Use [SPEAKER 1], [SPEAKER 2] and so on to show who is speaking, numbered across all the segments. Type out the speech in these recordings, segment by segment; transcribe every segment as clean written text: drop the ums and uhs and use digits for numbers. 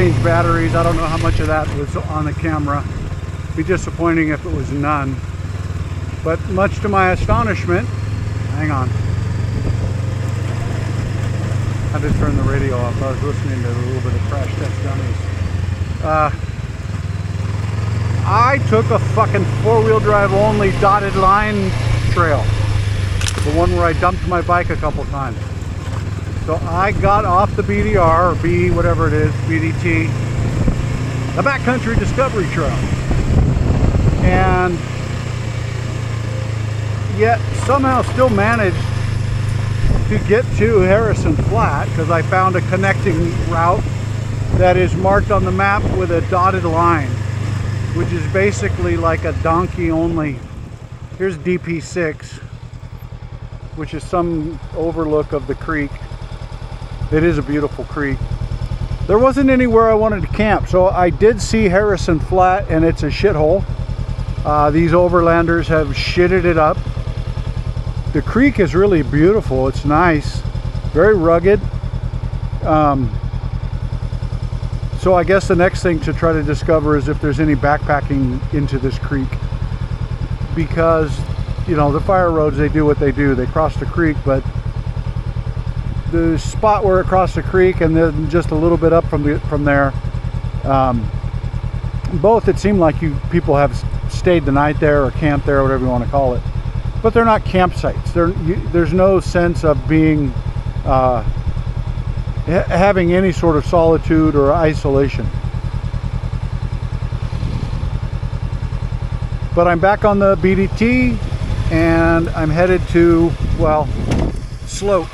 [SPEAKER 1] change batteries. I don't know how much of that was on the camera. It'd be disappointing if it was none. But much to my astonishment, hang on. I had to turn the radio off. I was listening to a little bit of Crash Test Dummies. I took a fucking four-wheel drive only dotted line trail. The one where I dumped my bike a couple times. So I got off the BDR, or B, whatever it is, BDT, the backcountry discovery trail. And yet somehow still managed to get to Harrison Flat because I found a connecting route that is marked on the map with a dotted line, which is basically like a donkey only. Here's DP6, which is some overlook of the creek. It is a beautiful creek. There wasn't anywhere I wanted to camp, so I did see Harrison Flat, and it's a shithole. These overlanders have shitted it up. The creek is really beautiful. It's nice, very rugged. So I guess the next thing to try to discover is if there's any backpacking into this creek, because you know the fire roads, they do what they do. They cross the creek, but the spot where it crossed the creek and then just a little bit up from there, both it seemed like people have stayed the night there or camped there, or whatever you want to call it, but they're not campsites. There's no sense of being having any sort of solitude or isolation. But I'm back on the BDT, and I'm headed to, well, slope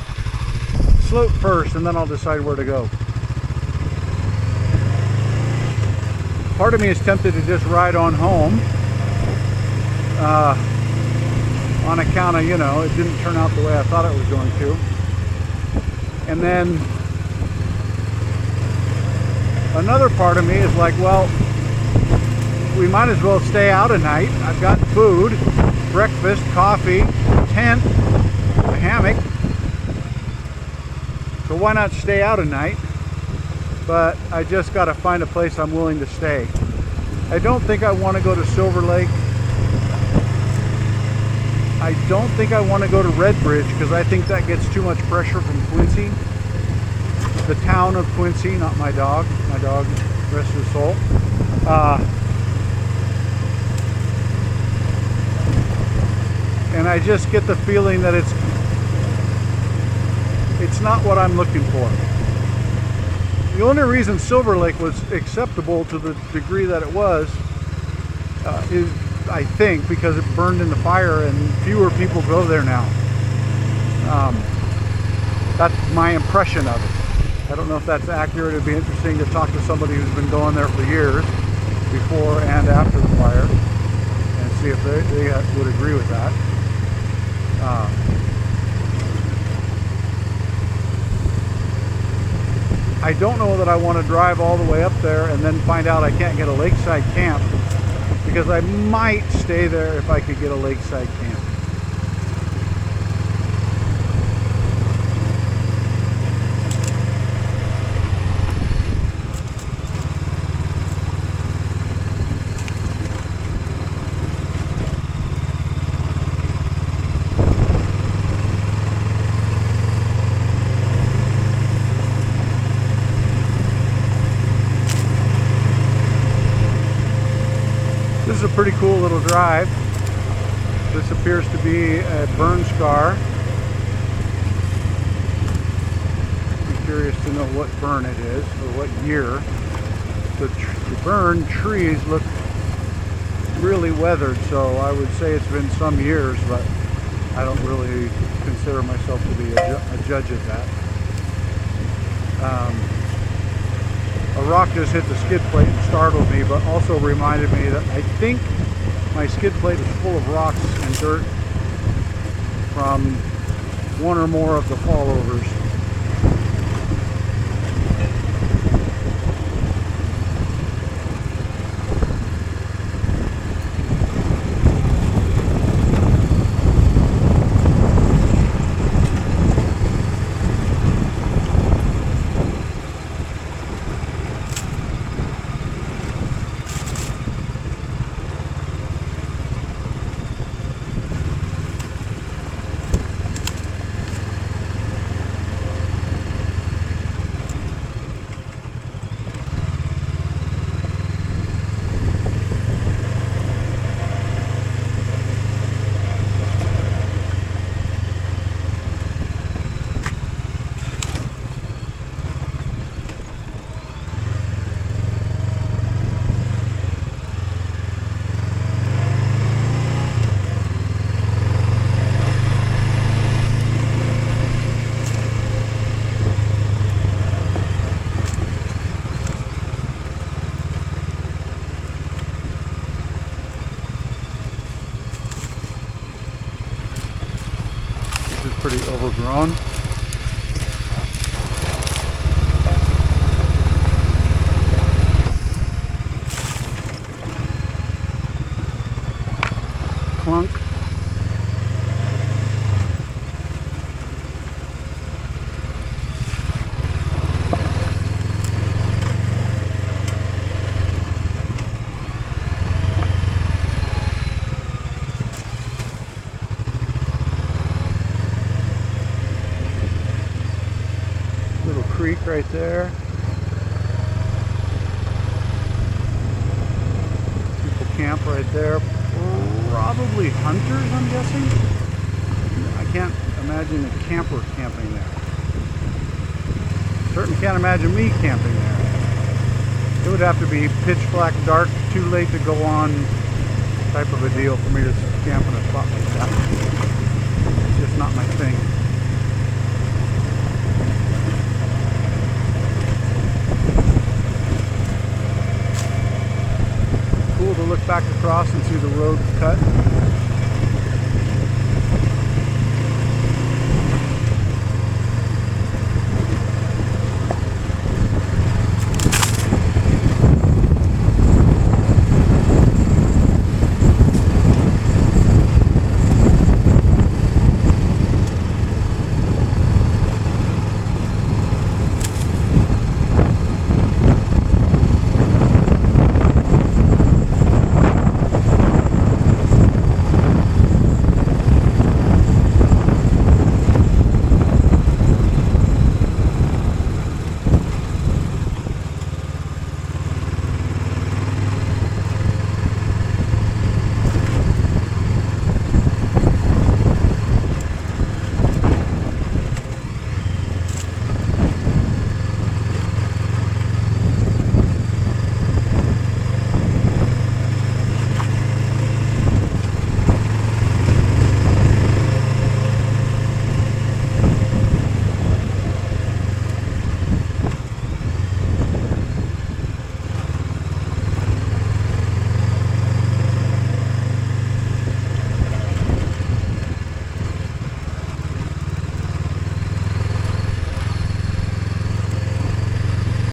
[SPEAKER 1] first, and then I'll decide where to go. Part of me is tempted to just ride on home, on account of, you know, it didn't turn out the way I thought it was going to. And then another part of me is like, well, we might as well stay out at night. I've got food, breakfast, coffee, tent, a hammock. So why not stay out at night? But I just got to find a place I'm willing to stay. I don't think I want to go to Silver Lake. I don't think I want to go to Red Bridge because I think that gets too much pressure from Quincy. The town of Quincy, not my dog. My dog, rest his soul. And I just get the feeling that it's not what I'm looking for. The only reason Silver Lake was acceptable to the degree that it was is, I think, because it burned in the fire and fewer people go there now. That's my impression of it. I don't know if that's accurate. It'd be interesting to talk to somebody who's been going there for years, before and after the fire, and see if they would agree with that. I don't know that I want to drive all the way up there and then find out I can't get a lakeside camp, because I might stay there if I could get a lakeside camp. This is a pretty cool little drive. This appears to be a burn scar. I'm curious to know what burn it is, or what year. The burned trees look really weathered, so I would say it's been some years, but I don't really consider myself to be a judge of that. A rock just hit the skid plate and startled me, but also reminded me that I think my skid plate is full of rocks and dirt from one or more of the fallovers. pretty overgrown. Clunk. Little creek right there. People camp right there. Probably hunters, I'm guessing. I can't imagine a camper camping there. Certainly can't imagine me camping there. It would have to be pitch black, dark, too late to go on type of a deal for me to camp in a spot like that. It's just not my thing. Cool to look back across and see the road cut.